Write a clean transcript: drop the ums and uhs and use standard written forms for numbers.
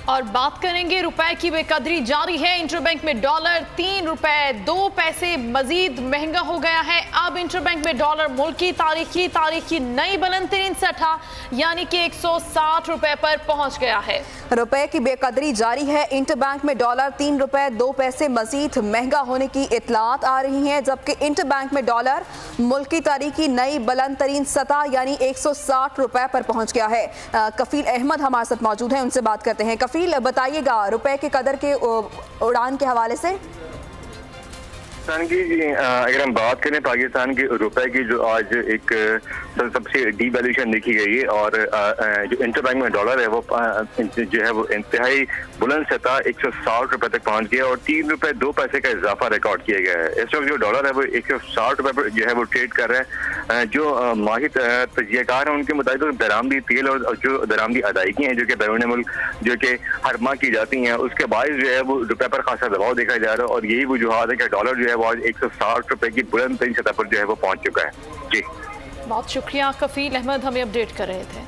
और बात करेंगे रुपए की बेकदरी जारी है। इंटरबैंक में डॉलर 3 रुपए 2 पैसे मजीद महंगा हो गया है। अब इंटरबैंक में डॉलर मुल्क की तारीख की नई बुलंद तरीन सतह यानी कि 160 रुपए पर पहुंच गया है। रुपए की बेकदरी जारी है। इंटरबैंक में डॉलर 3 रुपए 2 पैसे मजीद महंगा होने की इतलात आ रही हैं, जबकि इंटरबैंक में डॉलर मुल्क की तारीख की नई बुलंद तरीन सतह यानी 160 रुपए पर पहुंच गया है। कफील अहमद हमारे साथ मौजूद हैं, उनसे बात करते हैं। कफील, बताइएगा रुपए के कदर के उड़ान के हवाले से। पाकिस्तान की अगर हम बात करें पाकिस्तान के रुपए की जो आज एक सबसे डीवैल्यूएशन देखी गई है और जो इंटरबैंक में डॉलर है वो जो है वो इंतहाई बुलंद सतह 160 रुपए तक पहुंच गया और 3 रुपए 2 पैसे का इजाफा रिकॉर्ड किया गया है। इस वक्त जो डॉलर है वो 160 रुपए पर जो है वो ट्रेड कर रहा है। जो माहिर तजियाकार हैं उनके मुताबिक दरामदी तेल और जो दरामदी अदायगी हैं जो कि बैरून मुल्क जो कि हर माह की जाती हैं उसके बायस जो है वो रुपए पर खासा दबाव देखा जा रहा है और यही वजूहत है कि डॉलर जो है वो आज 160 रुपए की बुलंद तरीन सतह पर जो है वो पहुंच चुका है। जी बहुत शुक्रिया कफील अहमद, हमें अपडेट कर रहे थे।